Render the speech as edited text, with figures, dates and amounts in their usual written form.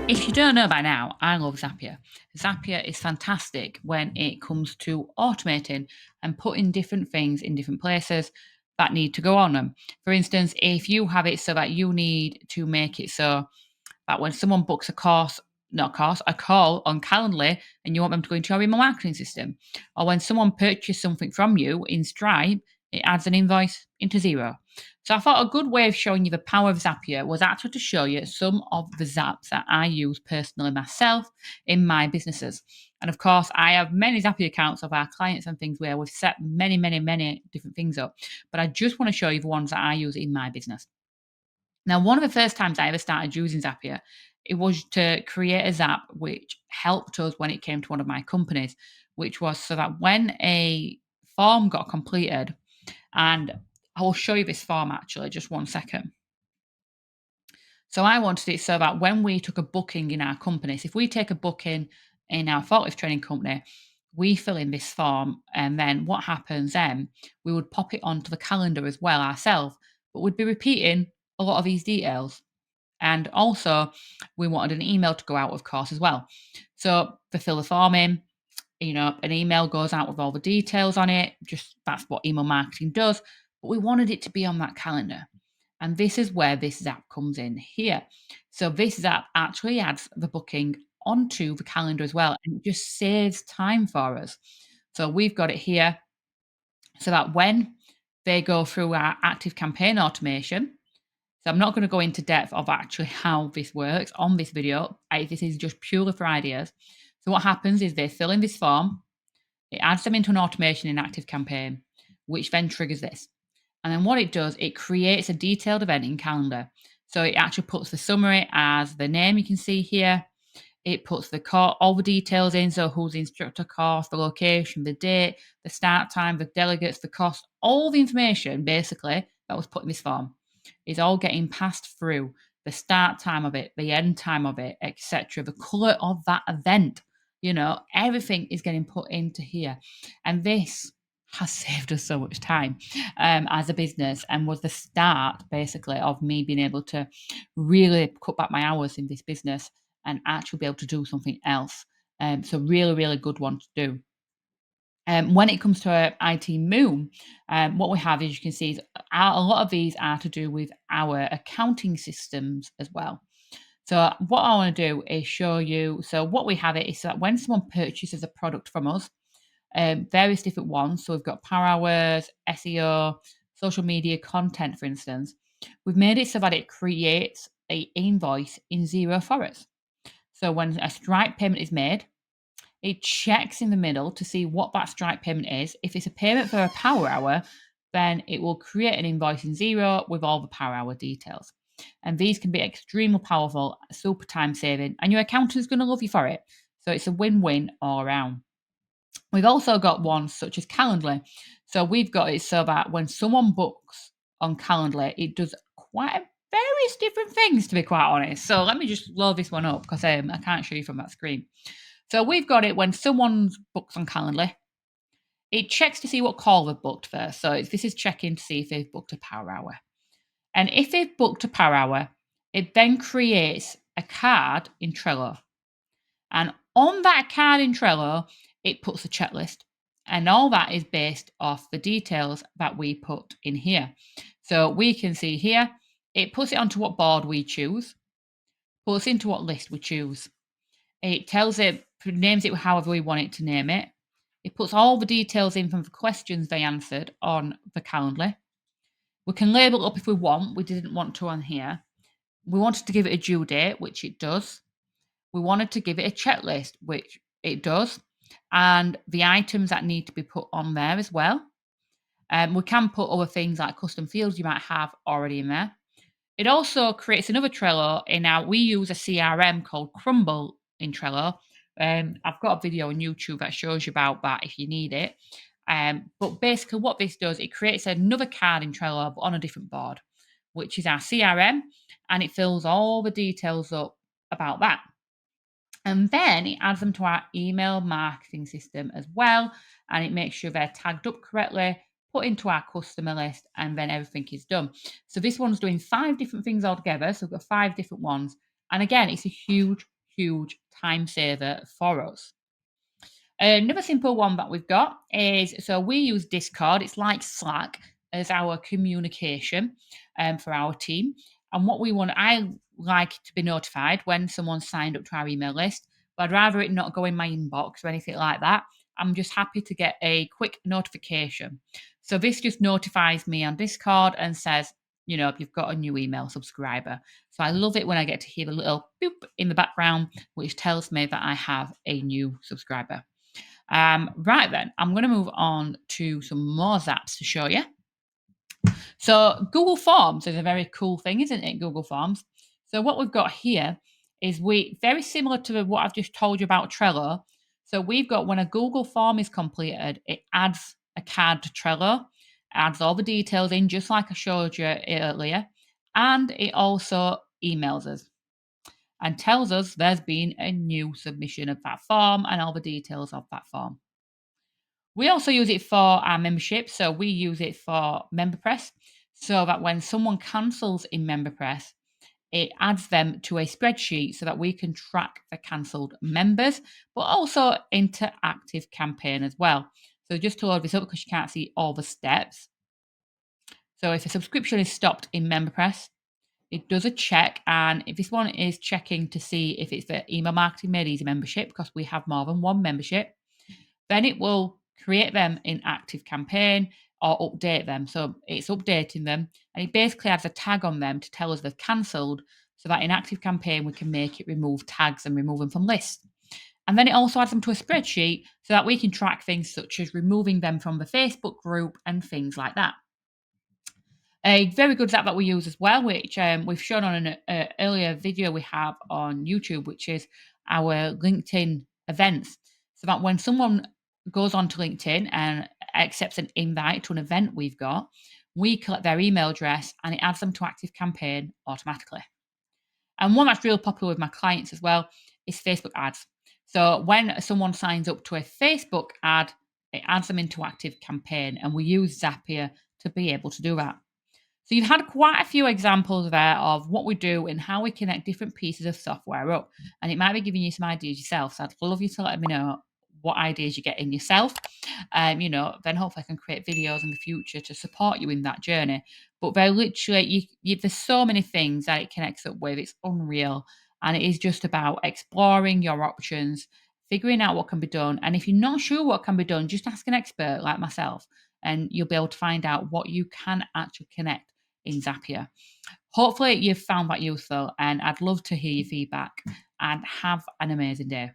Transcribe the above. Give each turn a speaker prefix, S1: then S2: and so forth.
S1: If you don't know by now, I love Zapier. Zapier is fantastic when it comes to automating and putting different things in different places that need to go on them. For instance, if you have it so that you need to make it so that when someone books a course, not a course, a call on Calendly and you want them to go into your email marketing system, or when someone purchases something from you in Stripe, it adds an invoice into Xero. So I thought a good way of showing you the power of Zapier was actually to show you some of the zaps that I use personally myself in my businesses. And of course, I have many Zapier accounts of our clients and things where we've set many, many, many different things up. But I just want to show you the ones that I use in my business. Now, one of the first times I ever started using Zapier, it was to create a Zap which helped us when it came to one of my companies, which was so that when a form got completed, and I will show you this form actually, just one second. So I wanted it so that when we took a booking in our company, so if we take a booking in our forklift training company, we fill in this form, and then what happens then, we would pop it onto the calendar as well ourselves, but we'd be repeating a lot of these details. And also, we wanted an email to go out, of course, as well. So to fill the form in, an email goes out with all the details on it. Just that's what email marketing does. But we wanted it to be on that calendar. And this is where this Zap comes in here. So this Zap actually adds the booking onto the calendar as well. And it just saves time for us. So we've got it here so that when they go through our Activecampaign automation, so I'm not going to go into depth of actually how this works on this video. This is just purely for ideas. So what happens is they fill in this form, it adds them into an automation in Activecampaign, which then triggers this. And then what it does, it creates a detailed event in Calendar. So it actually puts the summary as the name you can see here. It puts all the details in, so who's the instructor, course, the location, the date, the start time, the delegates, the cost, all the information basically that was put in this form is all getting passed through the start time of it, the end time of it, etc. The color of that event, everything is getting put into here. And this has saved us so much time as a business and was the start basically of me being able to really cut back my hours in this business and actually be able to do something else. So really, really good one to do. When it comes to IT Moon, what we have, as you can see, is a lot of these are to do with our accounting systems as well. So what I want to do is show you, so what we have it is that when someone purchases a product from us, various different ones, so we've got power hours, SEO, social media content, for instance, we've made it so that it creates an invoice in Xero for us. So when a Stripe payment is made, it checks in the middle to see what that Stripe payment is. If it's a payment for a power hour, then it will create an invoice in Xero with all the power hour details. And these can be extremely powerful, super time saving, and your accountant's going to love you for it. So it's a win-win all around. We've also got ones such as Calendly. So we've got it so that when someone books on Calendly, it does quite various different things, to be quite honest. So let me just load this one up because I can't show you from that screen. So we've got it when someone books on Calendly, it checks to see what call they've booked first. So this is checking to see if they've booked a power hour. And if they've booked a power hour, it then creates a card in Trello. And on that card in Trello, it puts a checklist. And all that is based off the details that we put in here. So we can see here, it puts it onto what board we choose, puts into what list we choose. It tells it, names it however we want it to name it. It puts all the details in from the questions they answered on the Calendly. We can label it up if we want. We didn't want to on here. We wanted to give it a due date, which it does. We wanted to give it a checklist, which it does. And the items that need to be put on there as well. We can put other things like custom fields you might have already in there. It also creates another Trello we use a CRM called Crmble in Trello. I've got a video on YouTube that shows you about that if you need it. But basically what this does, it creates another card in Trello but on a different board, which is our CRM, and it fills all the details up about that. And then it adds them to our email marketing system as well, and it makes sure they're tagged up correctly, put into our customer list, and then everything is done. So this one's doing 5 different things altogether. So we've got 5 different ones. And again, it's a huge huge time saver for us. Another simple one that we've got is, so we use Discord. It's like Slack as our communication for our team. And what we want, I like to be notified when someone's signed up to our email list, but I'd rather it not go in my inbox or anything like that. I'm just happy to get a quick notification. So this just notifies me on Discord and says, you've got a new email subscriber. So I love it when I get to hear a little boop in the background, which tells me that I have a new subscriber. Right then, I'm going to move on to some more zaps to show you. So Google Forms is a very cool thing, isn't it? Google Forms. So what we've got here is very similar to what I've just told you about Trello. So we've got, when a Google form is completed, it adds a card to Trello, adds all the details in, just like I showed you earlier, and it also emails us and tells us there's been a new submission of that form and all the details of that form. We also use it for our membership. So we use it for MemberPress, so that when someone cancels in MemberPress, it adds them to a spreadsheet so that we can track the cancelled members, but also into Activecampaign as well. So just to load this up, because you can't see all the steps. So if a subscription is stopped in MemberPress, it does a check, and if this one is checking to see if it's the email marketing made easy membership, because we have more than one membership, then it will create them in Activecampaign or update them. So it's updating them, and it basically adds a tag on them to tell us they've cancelled, so that in Activecampaign we can make it remove tags and remove them from lists. And then it also adds them to a spreadsheet so that we can track things such as removing them from the Facebook group and things like that. A very good app that we use as well, which we've shown on an earlier video we have on YouTube, which is our LinkedIn events. So that when someone goes onto LinkedIn and accepts an invite to an event we've got, we collect their email address and it adds them to Activecampaign automatically. And one that's real popular with my clients as well is Facebook ads. So when someone signs up to a Facebook ad, it adds them into Activecampaign, and we use Zapier to be able to do that. So you've had quite a few examples there of what we do and how we connect different pieces of software up. And it might be giving you some ideas yourself. So I'd love you to let me know what ideas you get in yourself. Then hopefully I can create videos in the future to support you in that journey. But very literally, there's so many things that it connects up with. It's unreal. And it is just about exploring your options, figuring out what can be done. And if you're not sure what can be done, just ask an expert like myself, and you'll be able to find out what you can actually connect in Zapier. Hopefully you've found that useful, and I'd love to hear your feedback, and have an amazing day.